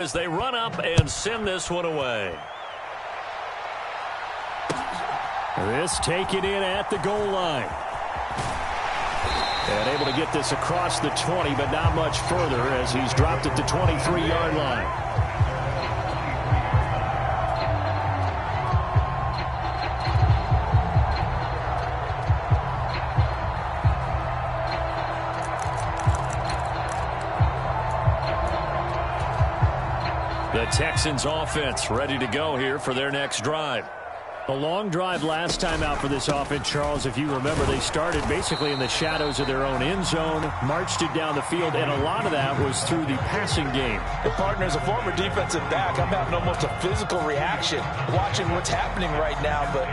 As they run up and send this one away. This taken in at the goal line. And able to get this across the 20, but not much further as he's dropped at the 23-yard line. The Texans offense ready to go here for their next drive. A long drive last time out for this offense, Charles. If you remember, they started basically in the shadows of their own end zone, marched it down the field, and a lot of that was through the passing game. Hey, partner, as a former defensive back, I'm having almost a physical reaction watching what's happening right now. But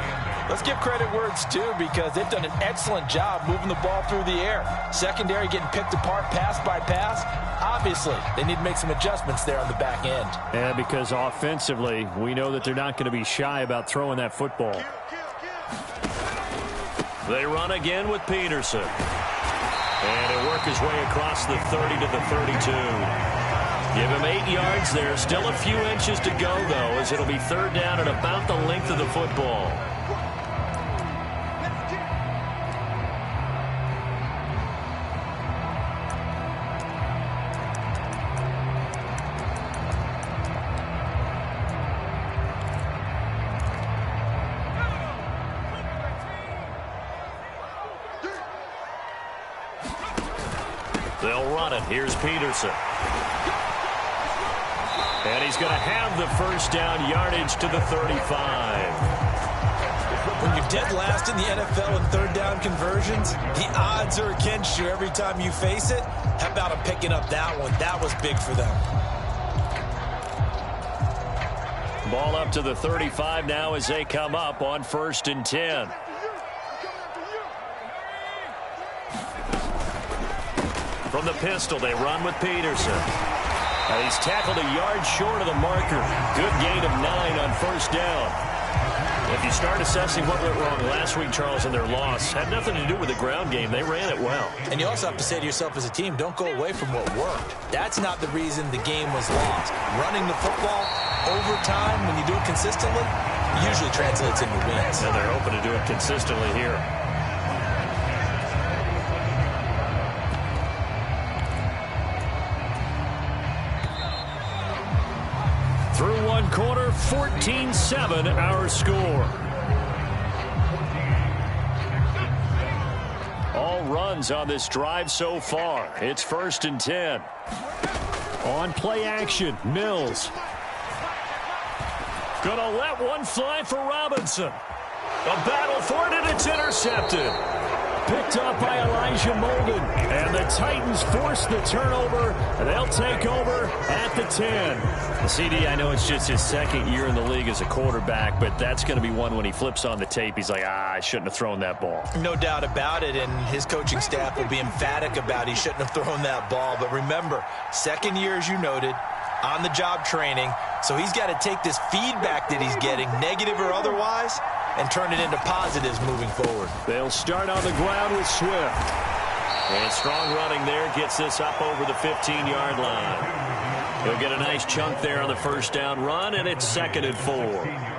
let's give credit where it's due because they've done an excellent job moving the ball through the air. Secondary getting picked apart pass by pass. Obviously, they need to make some adjustments there on the back end. And because offensively, we know that they're not going to be shy about throwing that football. They run again with Peterson. And he'll work his way across the 30 to the 32. Give him 8 yards there. Still a few inches to go, though, as it'll be third down at about the length of the football. They'll run it. Here's Peterson. And he's going to have the first down, yardage to the 35. When you're dead last in the NFL in third down conversions, the odds are against you every time you face it. How about him picking up that one? That was big for them. Ball up to the 35 now as they come up on 1st and 10. From the pistol, they run with Peterson. And he's tackled a yard short of the marker. Good gain of 9 on 1st down. If you start assessing what went wrong last week, Charles, in their loss, had nothing to do with the ground game. They ran it well. And you also have to say to yourself as a team, don't go away from what worked. That's not the reason the game was lost. Running the football over time, when you do it consistently, usually translates into wins. And they're hoping to do it consistently here. Through one quarter, 14-7 our score. All runs on this drive so far. It's 1st and 10. On play action, Mills. Gonna let one fly for Robinson. A battle for it, and it's intercepted. Picked up by Elijah Molden. And the Titans force the turnover. They'll take over at the 10. CD, I know it's just his second year in the league as a quarterback, but that's going to be one when he flips on the tape. He's like, I shouldn't have thrown that ball. No doubt about it, and his coaching staff will be emphatic about he shouldn't have thrown that ball. But remember, second year, as you noted, on-the-job training, so he's got to take this feedback that he's getting, negative or otherwise, and turn it into positives moving forward. They'll start on the ground with Swift. And strong running there gets this up over the 15-yard line. He'll get a nice chunk there on the first down run, and it's 2nd and 4.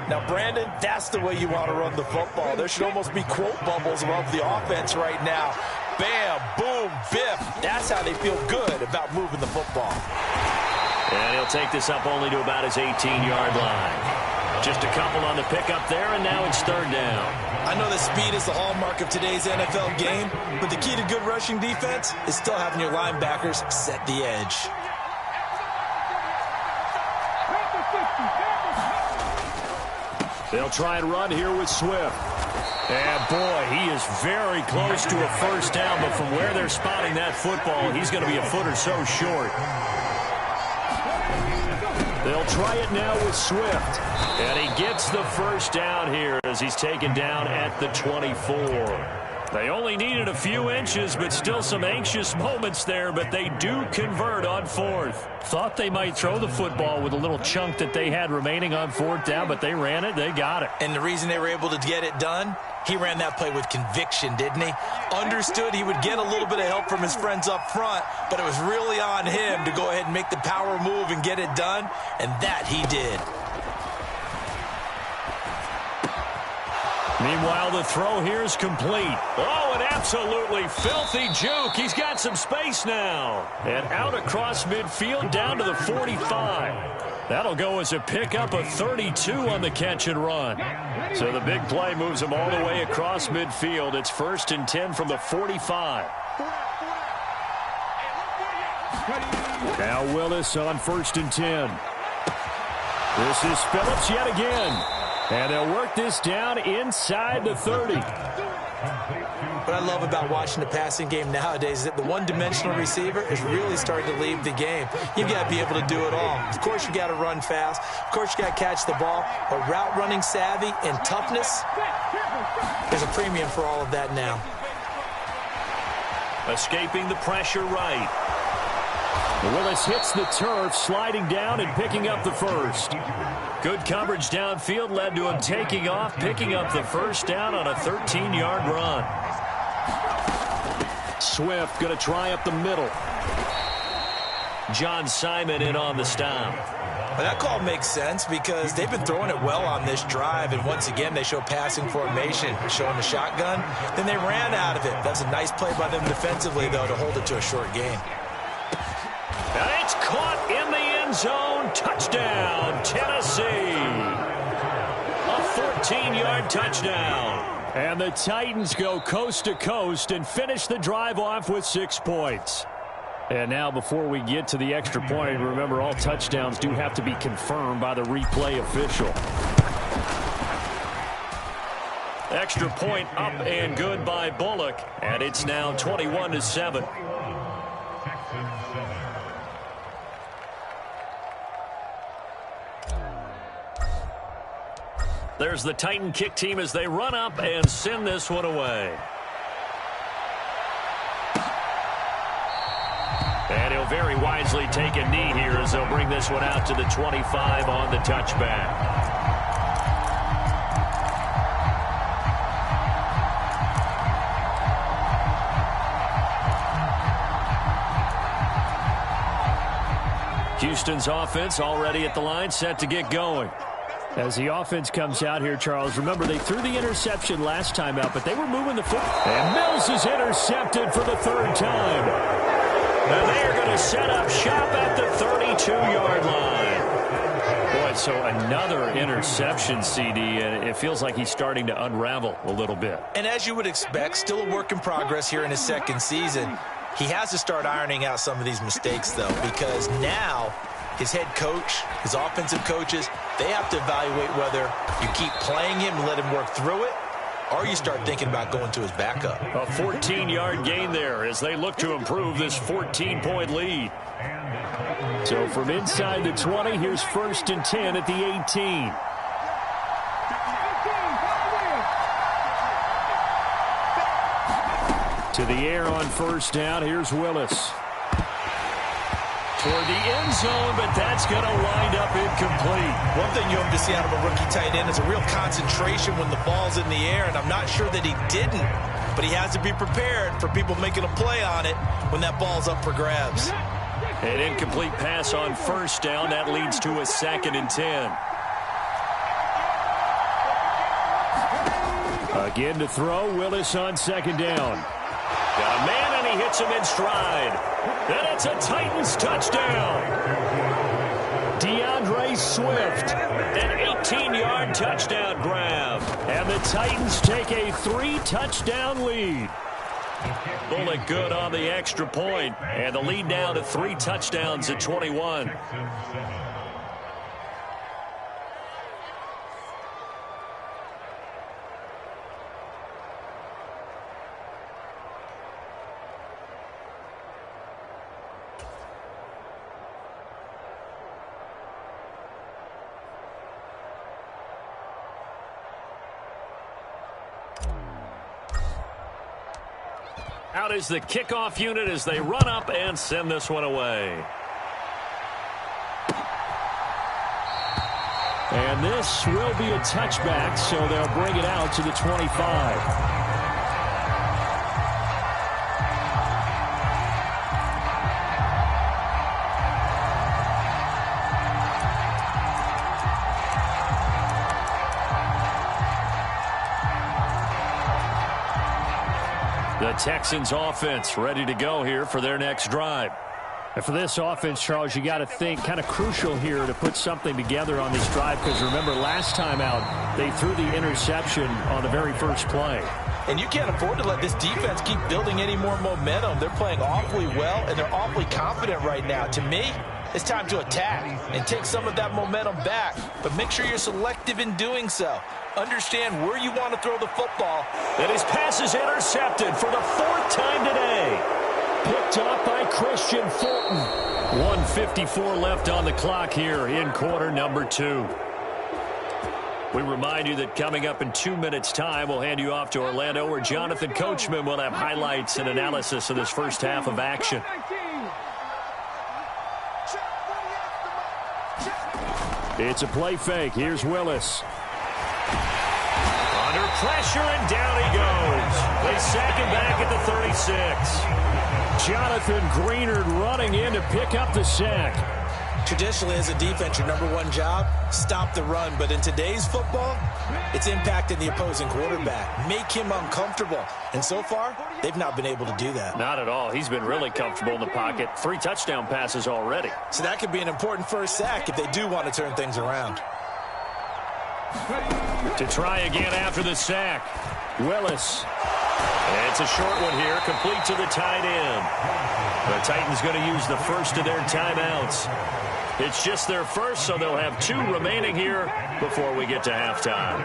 Now, Brandon, that's the way you want to run the football. There should almost be quote bubbles above the offense right now. Bam, boom, biff. That's how they feel good about moving the football. And he'll take this up only to about his 18-yard line. Just a couple on the pickup there, and now it's 3rd down. I know that speed is the hallmark of today's NFL game, but the key to good rushing defense is still having your linebackers set the edge. They'll try and run here with Swift. And, boy, he is very close to a first down, but from where they're spotting that football, he's going to be a foot or so short. They'll try it now with Swift. And he gets the first down here as he's taken down at the 24. They only needed a few inches, but still some anxious moments there, but they do convert on fourth. Thought they might throw the football with a little chunk that they had remaining on fourth down, but they ran it, they got it. And the reason they were able to get it done, he ran that play with conviction, didn't he? Understood he would get a little bit of help from his friends up front, but it was really on him to go ahead and make the power move and get it done, and that he did. Meanwhile, the throw here is complete. Oh, an absolutely filthy juke. He's got some space now. And out across midfield down to the 45. That'll go as a pickup of 32 on the catch and run. So the big play moves him all the way across midfield. It's 1st and 10 from the 45. Now Willis on 1st and 10. This is Phillips yet again. And they'll work this down inside the 30. What I love about watching the passing game nowadays is that the one-dimensional receiver is really starting to leave the game. You've got to be able to do it all. Of course, you got to run fast. Of course, you got to catch the ball. But route running savvy and toughness, there's a premium for all of that now. Escaping the pressure right. Willis hits the turf, sliding down and picking up the first. Good coverage downfield led to him taking off, picking up the first down on a 13-yard run. Swift going to try up the middle. John Simon in on the stop. Well, that call makes sense because they've been throwing it well on this drive, and once again they show passing formation, showing the shotgun. Then they ran out of it. That's a nice play by them defensively, though, to hold it to a short gain. And it's caught in the end zone. Touchdown, Tennessee. A 14-yard touchdown. And the Titans go coast to coast and finish the drive off with 6 points. And now before we get to the extra point, remember all touchdowns do have to be confirmed by the replay official. Extra point up and good by Bullock. And it's now 21-7. There's the Titan kick team as they run up and send this one away. And he'll very wisely take a knee here as they'll bring this one out to the 25 on the touchback. Houston's offense already at the line, set to get going. As the offense comes out here, Charles, remember they threw the interception last time out, but they were moving the football. And Mills is intercepted for the 3rd time. And they are going to set up shop at the 32-yard line. Boy, so another interception, CD, and it feels like he's starting to unravel a little bit. And as you would expect, still a work in progress here in his 2nd season. He has to start ironing out some of these mistakes, though, because now his head coach, his offensive coaches, they have to evaluate whether you keep playing him and let him work through it, or you start thinking about going to his backup. A 14-yard gain there as they look to improve this 14-point lead. So from inside the 20, here's 1st and 10 at the 18. To the air on 1st down, here's Willis. Toward the end zone, but that's going to wind up incomplete. One thing you hope to see out of a rookie tight end is a real concentration when the ball's in the air, and I'm not sure that he didn't, but he has to be prepared for people making a play on it when that ball's up for grabs. An incomplete pass on 1st down. That leads to a 2nd and 10. Again to throw, Willis on 2nd down. Got a man, and he hits him in stride. And it's a Titans touchdown. DeAndre Swift. An 18-yard touchdown grab. And the Titans take a 3-touchdown lead. Bullock good on the extra point. And the lead now to 3 touchdowns at 21. out is the kickoff unit as they run up and send this one away. And this will be a touchback, so they'll bring it out to the 25. The Texans offense ready to go here for their next drive. And for this offense, Charles, you got to think kind of crucial here to put something together on this drive, because remember last time out they threw the interception on the very first play. And you can't afford to let this defense keep building any more momentum. They're playing awfully well, and they're awfully confident right now. To me, it's time to attack and take some of that momentum back. But make sure you're selective in doing so. Understand where you want to throw the football. And his pass is intercepted for the fourth time today. Picked up by Christian Fulton. 1:54 left on the clock here in quarter number 2. We remind you that coming up in 2 minutes' time, we'll hand you off to Orlando, where Jonathan Coachman will have highlights and analysis of this first half of action. It's a play fake. Here's Willis. Under pressure, and down he goes. They sack him back at the 36. Jonathan Greenard running in to pick up the sack. Traditionally, as a defense, your number one job, stop the run. But in today's football, it's impacting the opposing quarterback. Make him uncomfortable. And so far, they've not been able to do that. Not at all. He's been really comfortable in the pocket. 3 touchdown passes already. So that could be an important first sack if they do want to turn things around. To try again after the sack. Willis. It's a short one here, complete to the tight end. The Titans going to use the first of their timeouts. It's just their first, so they'll have 2 remaining here before we get to halftime.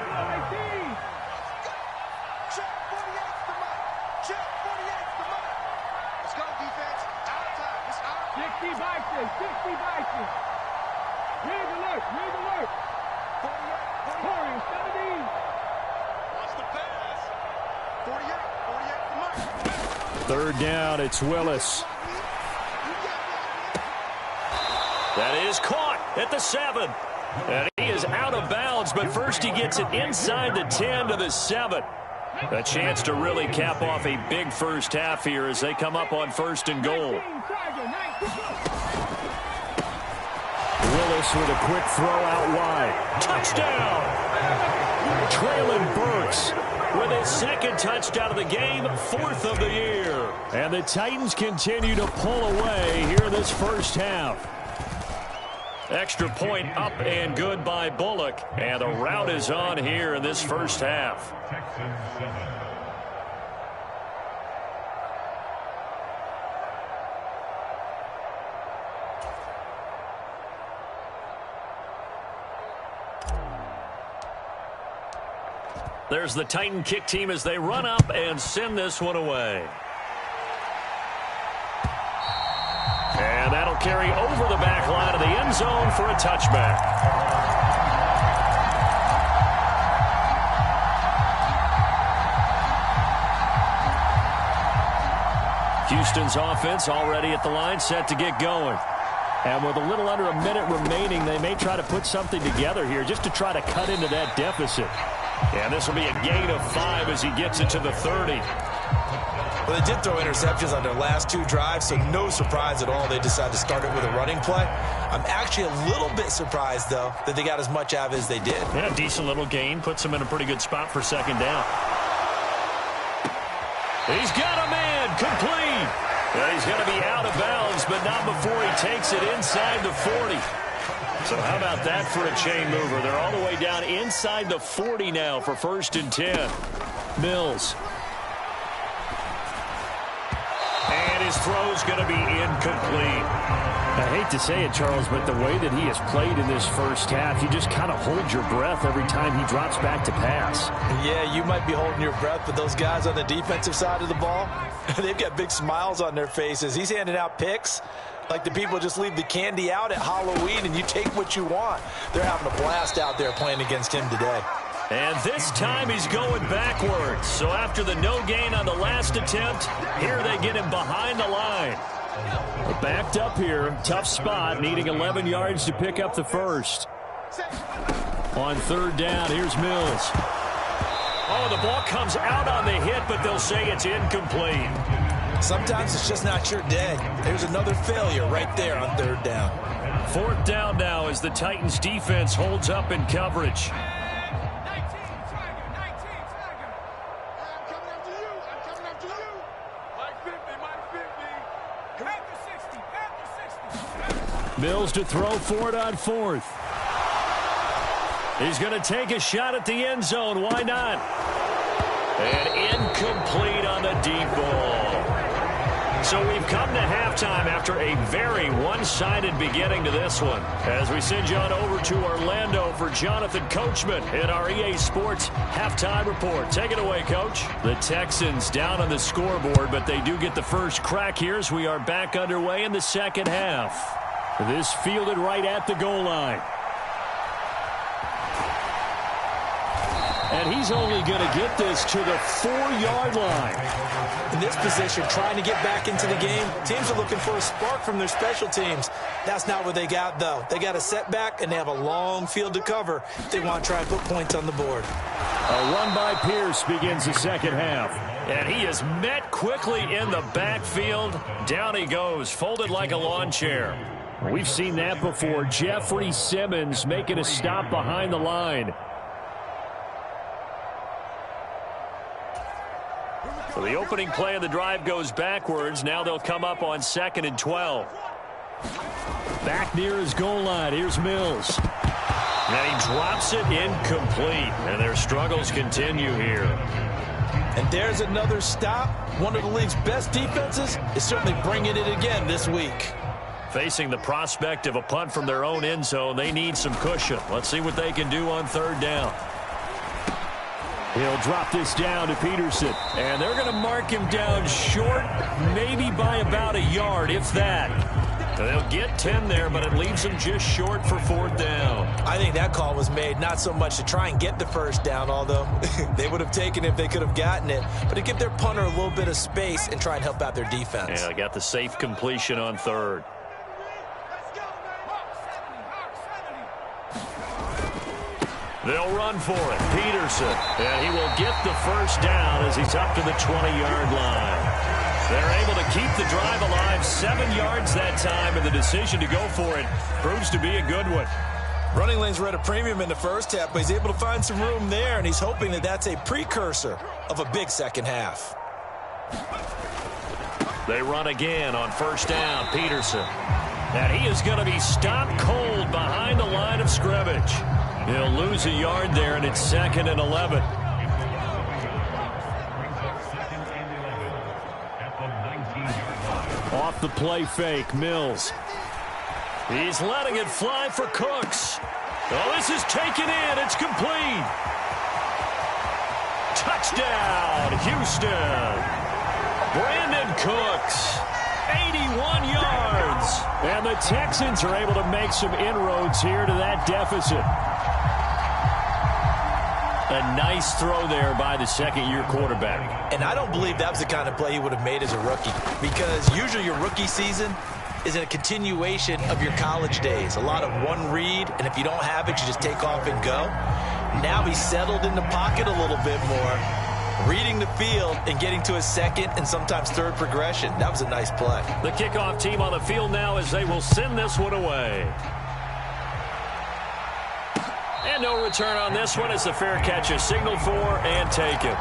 Third down, it's Willis. That is caught at the 7. And he is out of bounds, but first he gets it inside the 10 to the 7. A chance to really cap off a big first half here as they come up on 1st and goal. Willis with a quick throw out wide. Touchdown! Traylon Burks with his 2nd touchdown of the game, 4th of the year. And the Titans continue to pull away here in this first half. Extra point up and good by Bullock. And the route is on here in this first half. There's the Titan kick team as they run up and send this one away. And that'll carry over the back line of the end zone for a touchback. Houston's offense already at the line, set to get going. And with a little under a minute remaining, they may try to put something together here just to try to cut into that deficit. And this will be a gain of 5 as he gets it to the 30. Well, they did throw interceptions on their last 2 drives, so no surprise at all they decided to start it with a running play. I'm actually a little bit surprised, though, that they got as much out of it as they did. Yeah, decent little gain. Puts them in a pretty good spot for 2nd down. He's got a man complete. Yeah, he's going to be out of bounds, but not before he takes it inside the 40. So how about that for a chain mover? They're all the way down inside the 40 now for 1st and 10. Mills. And his throw's going to be incomplete. I hate to say it, Charles, but the way that he has played in this first half, you just kind of hold your breath every time he drops back to pass. Yeah, you might be holding your breath, but those guys on the defensive side of the ball, they've got big smiles on their faces. He's handing out picks like the people just leave the candy out at Halloween and you take what you want. They're having a blast out there playing against him today. And this time he's going backwards. So after the no gain on the last attempt, here they get him behind the line. Backed up here, tough spot, needing 11 yards to pick up the first. On third down, here's Mills. Oh, the ball comes out on the hit, but they'll say it's incomplete. Sometimes it's just not your day. There's another failure right there on third down. Fourth down now as the Titans defense holds up in coverage. Mills to throw for it on fourth. He's going to take a shot at the end zone. Why not? And incomplete on the deep ball. So we've come to halftime after a very one-sided beginning to this one. As we send you on over to Orlando for Jonathan Coachman in our EA Sports Halftime Report. Take it away, Coach. The Texans down on the scoreboard, but they do get the first crack here as we are back underway in the second half. This fielded right at the goal line. And he's only going to get this to the 4-yard line. In this position, trying to get back into the game, teams are looking for a spark from their special teams. That's not what they got, though. They got a setback, and they have a long field to cover if they want to try and put points on the board. A run by Pierce begins the second half. And he is met quickly in the backfield. Down he goes, folded like a lawn chair. We've seen that before. Jeffrey Simmons making a stop behind the line. So the opening play of the drive goes backwards. Now they'll come up on 2nd and 12. Back near his goal line. Here's Mills. And he drops it incomplete. And their struggles continue here. And there's another stop. One of the league's best defenses is certainly bringing it again this week. Facing the prospect of a punt from their own end zone, they need some cushion. Let's see what they can do on third down. He'll drop this down to Peterson. And they're going to mark him down short, maybe by about a yard, if that. They'll get 10 there, but it leaves them just short for fourth down. I think that call was made not so much to try and get the first down, although they would have taken it if they could have gotten it, but to give their punter a little bit of space and try and help out their defense. Yeah, got the safe completion on third. They'll run for it. Peterson. And he will get the first down as he's up to the 20-yard line. They're able to keep the drive alive. 7 yards that time, and the decision to go for it proves to be a good one. Running lanes were at a premium in the first half, but he's able to find some room there, and he's hoping that that's a precursor of a big second half. They run again on first down. Peterson. And he is going to be stopped cold behind the line of scrimmage. He'll lose a yard there, and it's 2nd and 11. Off the play fake, Mills. He's letting it fly for Cooks. Oh, this is taken in. It's complete. Touchdown, Houston. Brandon Cooks, 81 yards. And the Texans are able to make some inroads here to that deficit. A nice throw there by the second-year quarterback. And I don't believe that was the kind of play he would have made as a rookie, because usually your rookie season is a continuation of your college days. A lot of one read, and if you don't have it, you just take off and go. Now he's settled in the pocket a little bit more, reading the field and getting to his second and sometimes third progression. That was a nice play. The kickoff team on the field now as they will send this one away. And no return on this one as the fair catch is signaled for and taken.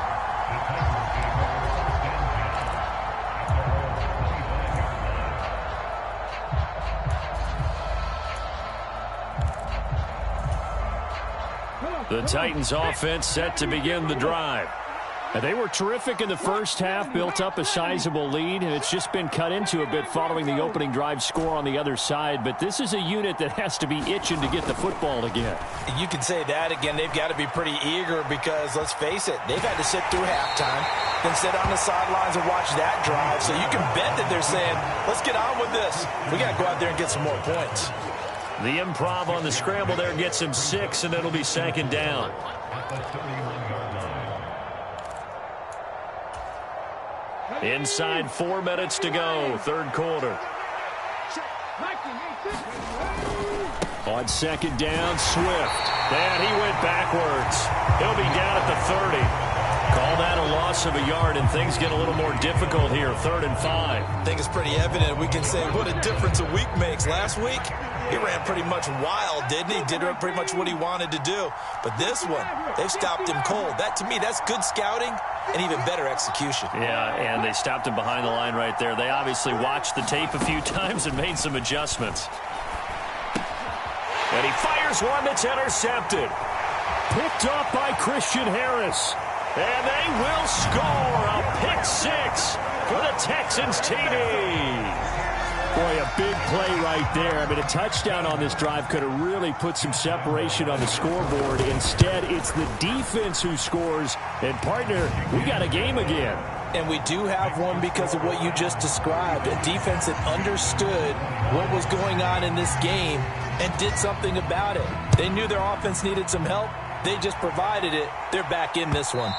The Titans offense set to begin the drive. They were terrific in the first half, built up a sizable lead, and it's just been cut into a bit following the opening drive score on the other side. But this is a unit that has to be itching to get the football again. You can say that again. They've got to be pretty eager because, let's face it, they've had to sit through halftime, then sit on the sidelines and watch that drive. So you can bet that they're saying, let's get on with this. We got to go out there and get some more points. The improv on the scramble there gets him 6, and it'll be second down. Inside 4 minutes to go, third quarter. On second down, Swift. And he went backwards. He'll be down at the 30. Call that a loss of a yard, and things get a little more difficult here, 3rd and 5. I think it's pretty evident. We can say what a difference a week makes. Last week, he ran pretty much wild, didn't he? Did pretty much what he wanted to do. But this one, they've stopped him cold. That, to me, that's good scouting and even better execution. Yeah, and they stopped him behind the line right there. They obviously watched the tape a few times and made some adjustments. And he fires one that's intercepted. Picked up by Christian Harris. And they will score a pick 6 for the Texans TD. Boy, a big play right there. I mean, a touchdown on this drive could have really put some separation on the scoreboard. Instead, it's the defense who scores. And, partner, we got a game again. And we do have one because of what you just described. A defense that understood what was going on in this game and did something about it. They knew their offense needed some help. They just provided it. They're back in this one.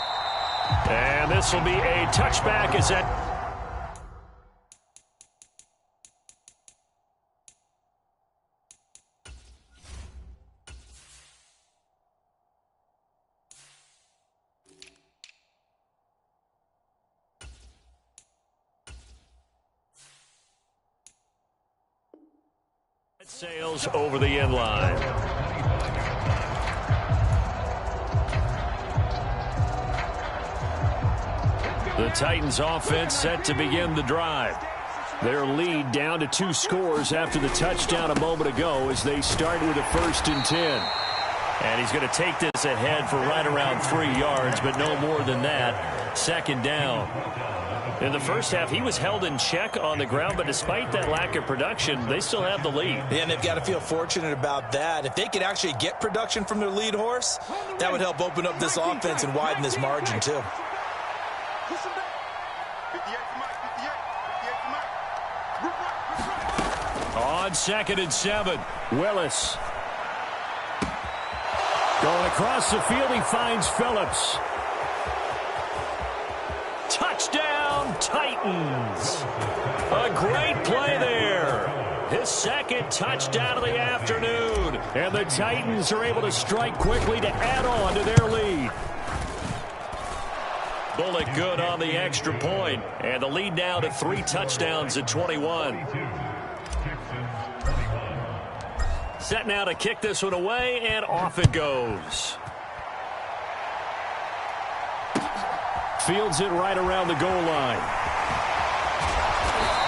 And this will be a touchback as that... sails over the end line. The Titans offense set to begin the drive. Their lead down to 2 scores after the touchdown a moment ago as they start with a 1st and 10. And he's going to take this ahead for right around 3 yards, but no more than that. 2nd down. In the first half, he was held in check on the ground, but despite that lack of production, they still have the lead. Yeah, and they've got to feel fortunate about that. If they could actually get production from their lead horse, that would help open up this offense and widen this margin, too. On 2nd and 7, Willis. Going across the field, he finds Phillips. Touchdown, Titans. A great play there. His 2nd touchdown of the afternoon. And the Titans are able to strike quickly to add on to their lead. Bullet good on the extra point. And the lead now to 3 touchdowns at 21. Set now to kick this one away, and off it goes. Fields it right around the goal line.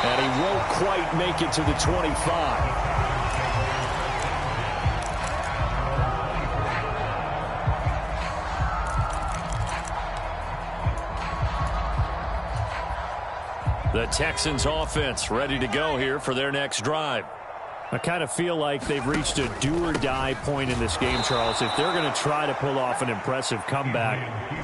And he won't quite make it to the 25. The Texans offense ready to go here for their next drive. I kind of feel like they've reached a do-or-die point in this game, Charles. If they're going to try to pull off an impressive comeback,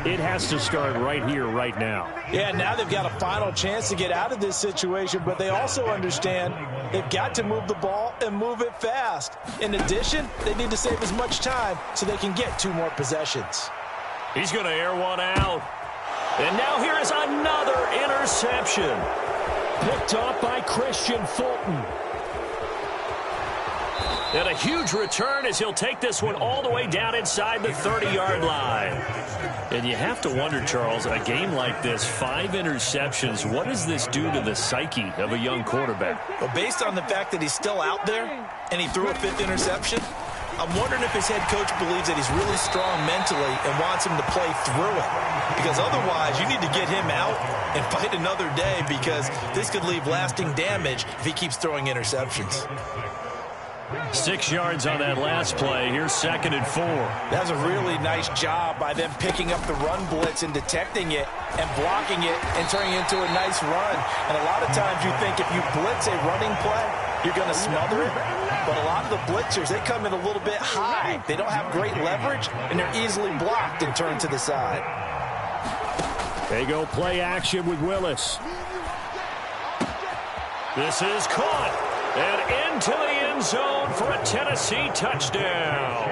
it has to start right here, right now. Yeah, now they've got a final chance to get out of this situation, but they also understand they've got to move the ball and move it fast. In addition, they need to save as much time so they can get 2 more possessions. He's going to air one out. And now here is another interception. Picked off by Christian Fulton. And a huge return as he'll take this one all the way down inside the 30-yard line. And you have to wonder, Charles, a game like this, 5 interceptions, what does this do to the psyche of a young quarterback? Well, based on the fact that he's still out there and he threw a 5th interception, I'm wondering if his head coach believes that he's really strong mentally and wants him to play through it. Because otherwise, you need to get him out and fight another day, because this could leave lasting damage if he keeps throwing interceptions. 6 yards on that last play. Here's 2nd and 4. That was a really nice job by them picking up the run blitz and detecting it and blocking it and turning it into a nice run. And a lot of times you think if you blitz a running play, you're going to smother it. But a lot of the blitzers, they come in a little bit high. They don't have great leverage, and they're easily blocked and turned to the side. They go play action with Willis. This is caught and into the end end zone for a Tennessee touchdown.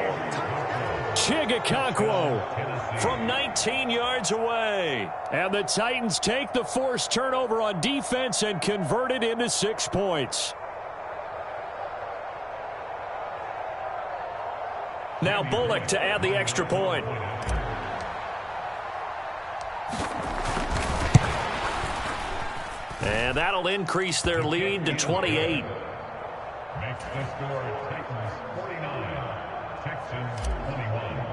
Chigakonkwo from 19 yards away. And the Titans take the forced turnover on defense and convert it into 6 points. Now Bullock to add the extra point. And that'll increase their lead to 28. Makes the score Titans 49, Texans 21.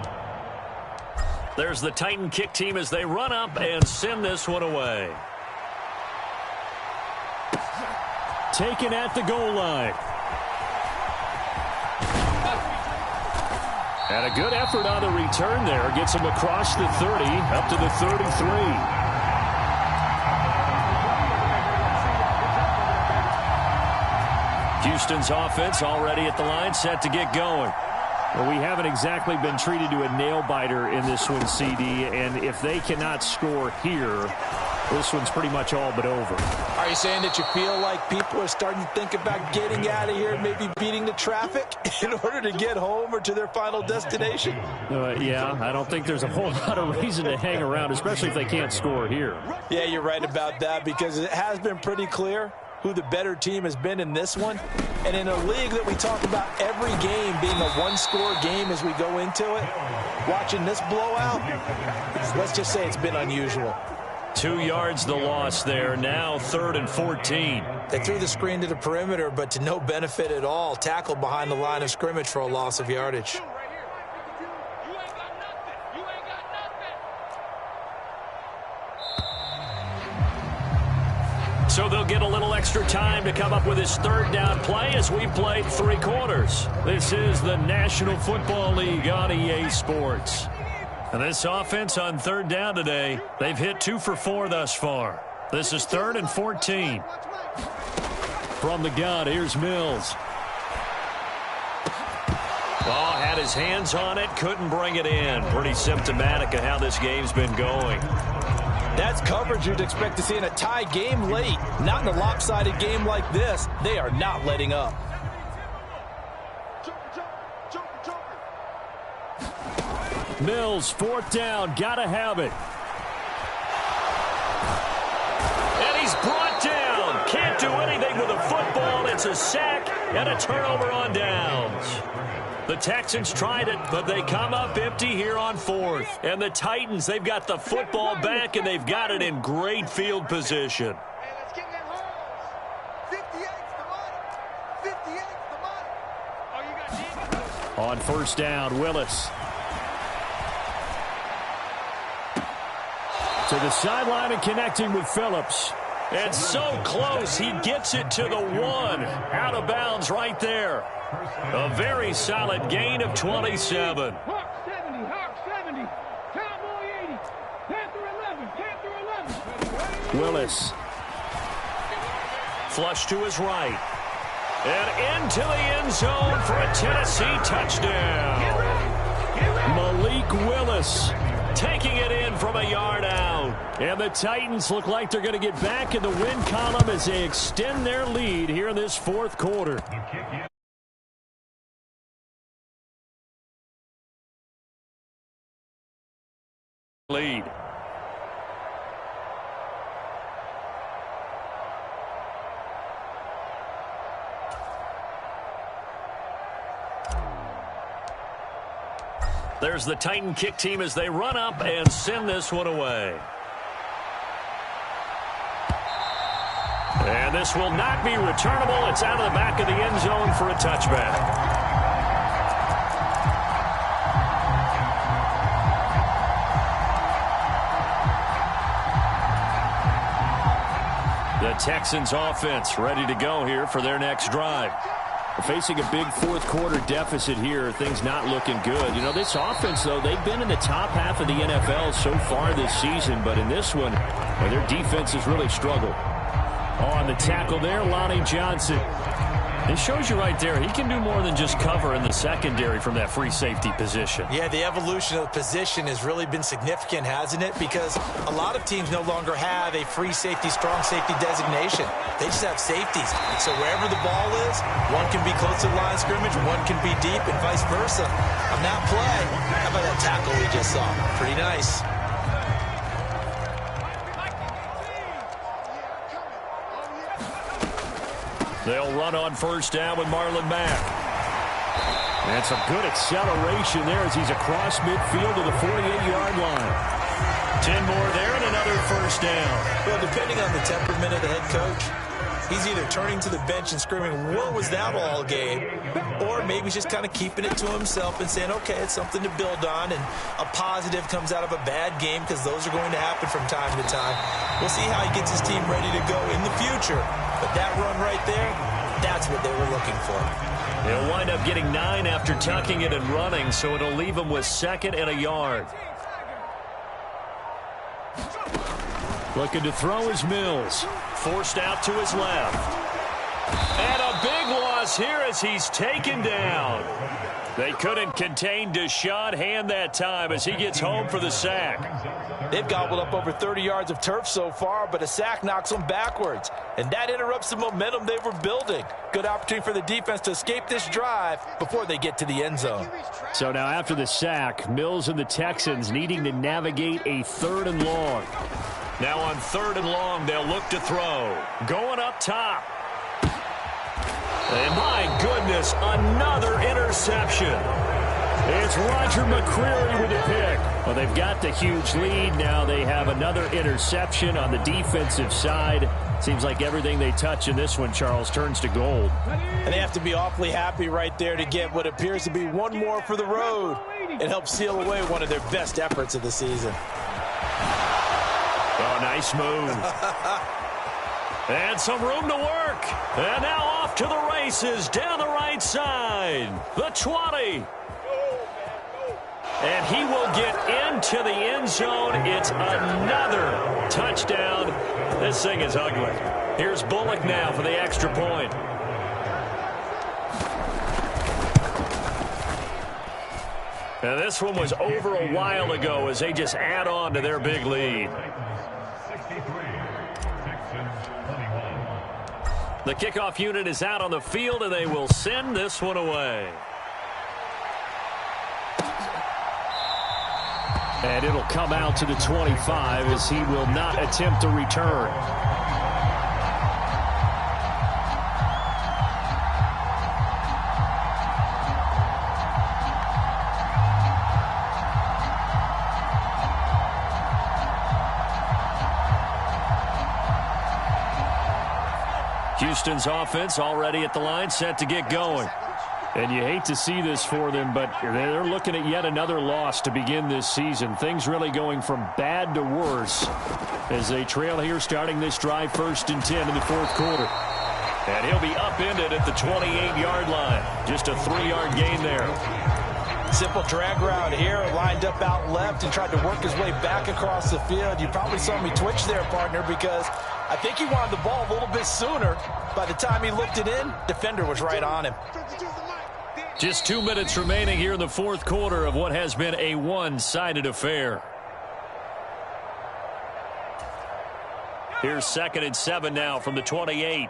There's the Titan kick team as they run up and send this one away. Taken at the goal line. And a good effort on the return there. Gets him across the 30, up to the 33. Houston's offense already at the line, set to get going. Well, we haven't exactly been treated to a nail-biter in this one, CD, and if they cannot score here, this one's pretty much all but over. Are you saying that you feel like people are starting to think about getting out of here, maybe beating the traffic in order to get home or to their final destination? Yeah, I don't think there's a whole lot of reason to hang around, especially if they can't score here. Yeah, you're right about that, because it has been pretty clear who the better team has been in this one. And in a league that we talk about every game being a one-score game as we go into it, watching this blowout, let's just say it's been unusual. 2 yards the loss there. Now 3rd and 14. They threw the screen to the perimeter, but to no benefit at all. Tackled behind the line of scrimmage for a loss of yardage. So they'll get a little extra time to come up with his 3rd down play as we've played 3 quarters. This is the National Football League on EA Sports. And this offense on 3rd down today, they've hit 2 for 4 thus far. This is 3rd and 14. From the gun, here's Mills. Oh, had his hands on it, couldn't bring it in. Pretty symptomatic of how this game's been going. That's coverage you'd expect to see in a tie game late. Not in a lopsided game like this. They are not letting up. Mills, 4th down, gotta have it. And he's brought down. Can't do anything with a football. It's a sack and a turnover on downs. The Texans tried it, but they come up empty here on 4th. And the Titans, they've got the football back, and they've got it in great field position. On 1st down, Willis. To the sideline and connecting with Phillips. And so close, he gets it to the 1. Out of bounds right there. A very solid gain of 27. Hawk 70, Hawk 70, Cowboy 80, Panther 11, Panther 11. Willis. Flush to his right. And into the end zone for a Tennessee touchdown. Malik Willis taking it in from a yard out. And the Titans look like they're going to get back in the win column as they extend their lead here in this 4th quarter. Lead. There's the Titan kick team as they run up and send this one away. And this will not be returnable. It's out of the back of the end zone for a touchback. The Texans offense ready to go here for their next drive. Facing a big 4th quarter deficit here, things not looking good. You know, this offense, though, they've been in the top half of the NFL so far this season, but in this one, their defense has really struggled. On the tackle there, Lonnie Johnson. It shows you right there, he can do more than just cover in the secondary from that free safety position. Yeah, the evolution of the position has really been significant, hasn't it? Because a lot of teams no longer have a free safety, strong safety designation. They just have safeties. So wherever the ball is, one can be close to the line of scrimmage, one can be deep, and vice versa. On that play, how about that tackle we just saw? Pretty nice. They'll run on first down with Marlon Mack. And some good acceleration there as he's across midfield to the 48-yard line. 10 more there and another first down. Well, depending on the temperament of the head coach, he's either turning to the bench and screaming, what was that all game? Or maybe he's just kind of keeping it to himself and saying, okay, it's something to build on, and a positive comes out of a bad game because those are going to happen from time to time. We'll see how he gets his team ready to go in the future. But that run right there, that's what they were looking for. They'll wind up getting 9 after tucking it and running, so it'll leave them with 2nd and a yard. Looking to throw is Mills. Forced out to his left. And a big loss here as he's taken down. They couldn't contain Deshaun Hand that time as he gets home for the sack. They've gobbled up over 30 yards of turf so far, but a sack knocks them backwards. And that interrupts the momentum they were building. Good opportunity for the defense to escape this drive before they get to the end zone. So now after the sack, Mills and the Texans needing to navigate a 3rd and long. Now on 3rd and long, they'll look to throw. Going up top. And my goodness, another interception. It's Roger McCreary with a pick. Well, they've got the huge lead. Now they have another interception on the defensive side. Seems like everything they touch in this one, Charles, turns to gold. And they have to be awfully happy right there to get what appears to be one more for the road. It helps seal away one of their best efforts of the season. Oh, nice move. And some room to work. And now off to the races down the right side. The 20. And he will get into the end zone. It's another touchdown. This thing is ugly. Here's Bullock now for the extra point. And this one was over a while ago as they just add on to their big lead. The kickoff unit is out on the field, and they will send this one away. And it'll come out to the 25 as he will not attempt to return. Houston's offense already at the line, set to get going. And you hate to see this for them, but they're looking at yet another loss to begin this season. Things really going from bad to worse as they trail here starting this drive 1st and 10 in the 4th quarter. And he'll be upended at the 28-yard line. Just a 3-yard gain there. Simple drag route here, lined up out left and tried to work his way back across the field. You probably saw me twitch there, partner, because I think he wanted the ball a little bit sooner. By the time he looked it in, defender was right on him. Just 2 minutes remaining here in the 4th quarter of what has been a one-sided affair. Here's 2nd and 7 now from the 28.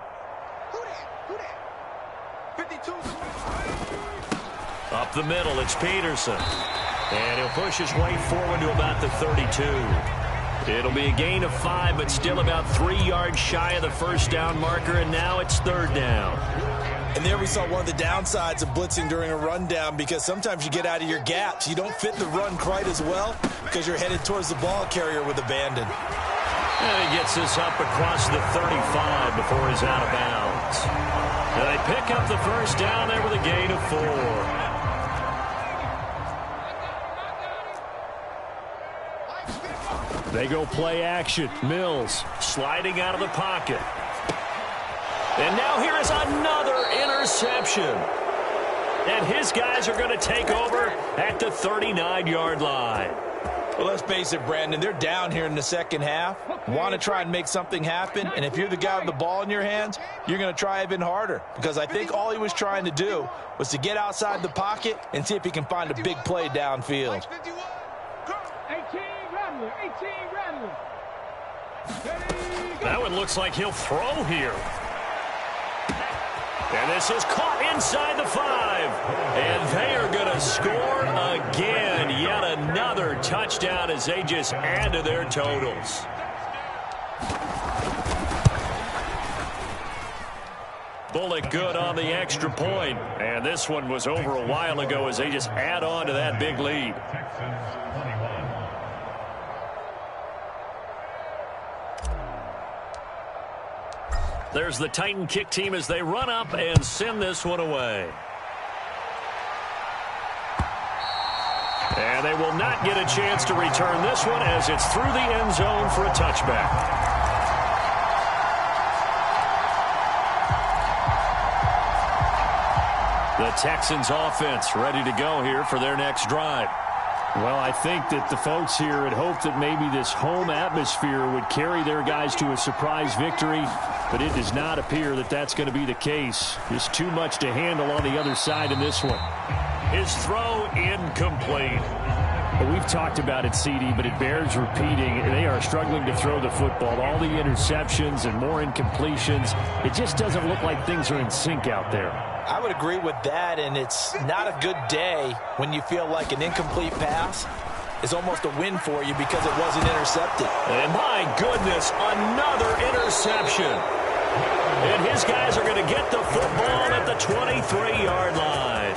Up the middle, it's Peterson. And he'll push his way forward to about the 32. It'll be a gain of 5, but still about 3 yards shy of the first down marker, and now it's 3rd down. And there we saw one of the downsides of blitzing during a rundown, because sometimes you get out of your gaps. You don't fit the run quite as well because you're headed towards the ball carrier with abandon. And he gets this up across the 35 before he's out of bounds. And they pick up the first down there with a gain of 4. They go play action. Mills sliding out of the pocket. And now here is another interception. And his guys are going to take over at the 39-yard line. Well, let's face it, Brandon, they're down here in the second half. Want to try and make something happen, and if you're the guy with the ball in your hands, you're going to try even harder, because I think all he was trying to do was to get outside the pocket and see if he can find a big play downfield. 18 Rattler. That one looks like he'll throw here. And this is caught inside the 5. And they are going to score again. Yet another touchdown as they just add to their totals. Bullock good on the extra point. And this one was over a while ago as they just add on to that big lead. There's the Titan kick team as they run up and send this one away. And they will not get a chance to return this one as it's through the end zone for a touchback. The Texans offense ready to go here for their next drive. Well, I think that the folks here had hoped that maybe this home atmosphere would carry their guys to a surprise victory, but it does not appear that that's going to be the case. Just too much to handle on the other side in this one. His throw incomplete. Well, we've talked about it, CD, but it bears repeating. They are struggling to throw the football. All the interceptions and more incompletions. It just doesn't look like things are in sync out there. I would agree with that, and it's not a good day when you feel like an incomplete pass is almost a win for you because it wasn't intercepted. And my goodness, another interception. And his guys are going to get the football at the 23-yard line.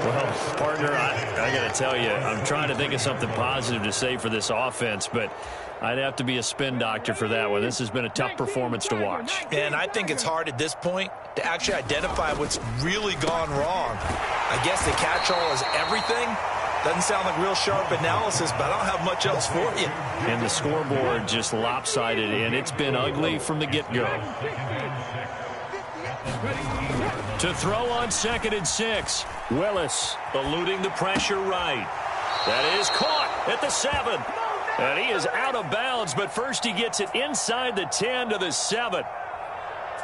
Well, partner, I got to tell you, I'm trying to think of something positive to say for this offense, but I'd have to be a spin doctor for that one. This has been a tough performance to watch. And I think it's hard at this point to actually identify what's really gone wrong. I guess the catch-all is everything. Doesn't sound like real sharp analysis, but I don't have much else for you. And the scoreboard just lopsided, and it's been ugly from the get-go. To throw on 2nd and 6. Willis Eluding the pressure right. That is caught at the 7. And he is out of bounds, but first he gets it inside the 10 to the 7.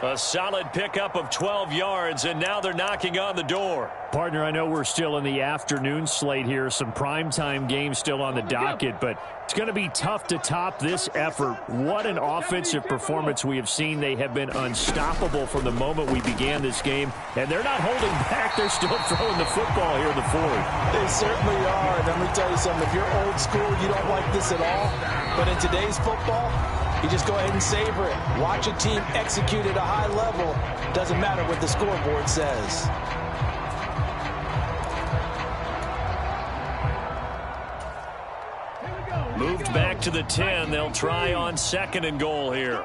A solid pickup of 12 yards, and now they're knocking on the door. Partner, I know we're still in the afternoon slate here. Some primetime games still on the docket, but it's going to be tough to top this effort. What an offensive performance we have seen. They have been unstoppable from the moment we began this game, and they're not holding back. They're still throwing the football here in the 4th. They certainly are, and let me tell you something. If you're old school, you don't like this at all, but in today's football, you just go ahead and savor it. Watch a team execute at a high level. Doesn't matter what the scoreboard says. Moved back to the 10. They'll try on 2nd and goal here.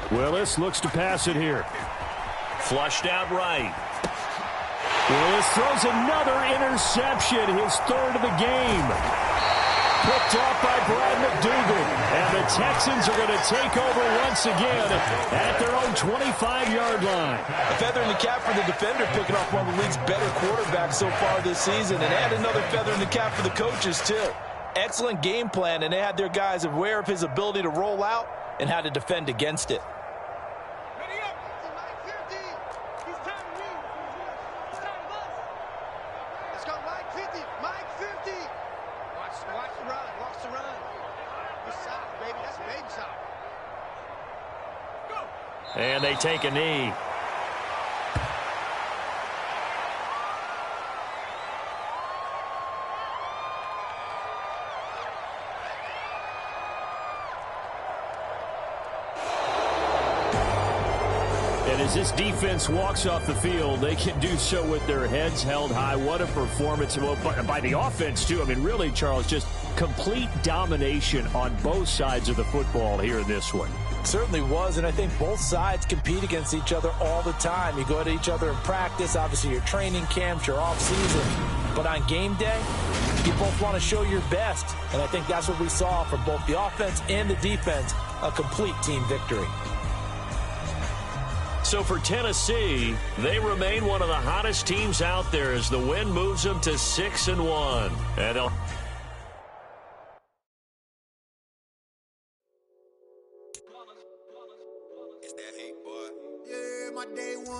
Willis looks to pass it here. Flushed out right. Willis throws another interception, his 3rd of the game. Picked off by Brad McDougal. And the Texans are going to take over once again at their own 25-yard line. A feather in the cap for the defender, picking off one of the league's better quarterbacks so far this season. And add another feather in the cap for the coaches, too. Excellent game plan, and they had their guys aware of his ability to roll out and how to defend against it. And they take a knee. And as this defense walks off the field, they can do so with their heads held high. What a performance by the offense, too. I mean, really, Charles, just complete domination on both sides of the football here in this one. Certainly was, and I think both sides compete against each other all the time. You go at each other in practice, obviously your training camps, your off-season. But on game day, you both want to show your best, and I think that's what we saw from both the offense and the defense, a complete team victory. So for Tennessee, they remain one of the hottest teams out there as the win moves them to 6-1. And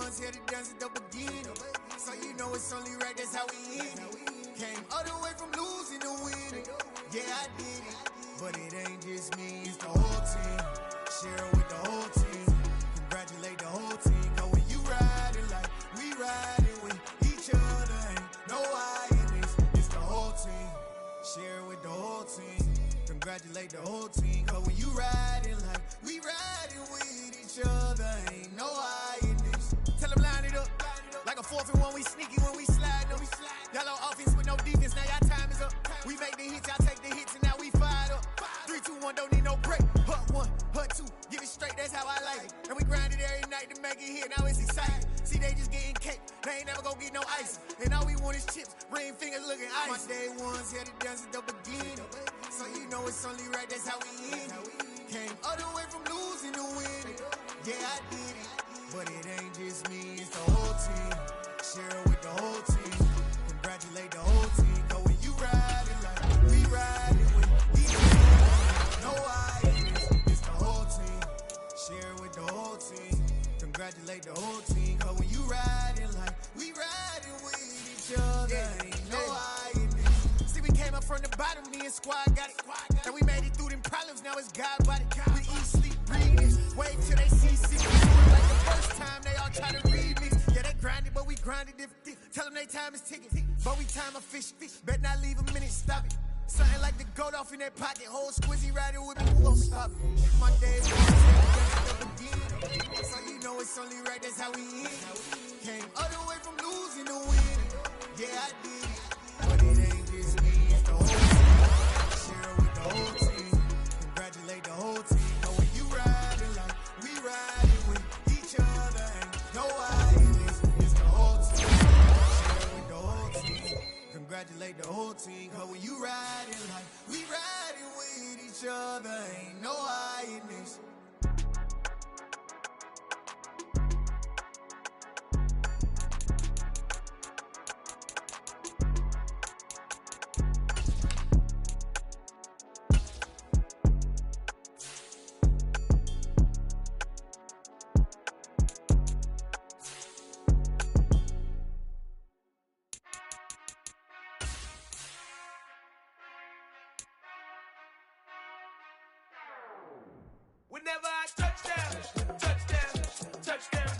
ones here to dance at the beginning. So you know it's only right, that's how we end it. Came all the way from losing to winning. Yeah, I did it, but it ain't just me, it's the whole team. Share it with the whole team. Congratulate the whole team. Cause when you riding like we riding with each other, ain't no I in this, it's the whole team. Share it with the whole team. Congratulate the whole team. Cause when you riding like we riding with each other, ain't no I in this. Tell them line it up. Like a 4th and 1, we sneaky when we slide them. Yellow offense with no defense, now y'all time is up. We make the hits, y'all take the hits, and now we fired up. 3, 2, 1, don't need no break. Hut 1, hut 2, give it straight, that's how I like it. And we grind it every night to make it hit, now it's exciting. See, they just getting cake, they ain't never gonna get no ice. And all we want is chips, ring fingers looking ice. My day ones here to dance at the beginning. So you know it's only right, that's how we end it. Came all the way from losing to winning. Yeah, I did it, but it ain't just me, it's the whole team. Share it with the whole team. Congratulate the whole team. Cause when you riding like we riding with each other, no I in this, it's the whole team. Share it with the whole team. Congratulate the whole team. Cause when you riding like we riding with each other, ain't no I in this. See, we came up from the bottom, me and squad got it. And we made it through them problems, now it's God body. We eat, sleep, breathe this. Wait till they see sick. Like the first time they all try to remix. Yeah, they grinded, but we grinded different. Tell them they time is ticking. But we time a fish. Bet not leave a minute, stop it. Something like the goat off in that pocket. Whole squizzy riding with me, who gon' stop it? My day was the beginning. So you know it's only right, that's how we end it. Came all the way from losing to winning. Yeah, I did it, but it ain't just me, it's the whole team. Share it with the whole team. Congratulate the whole team. But when you riding like we riding with each other, ain't no I in this, it's the whole team. Share it with the whole team. Congratulate the whole team. Cause when you riding like we riding with each other, ain't no I in this. Whenever I touch down,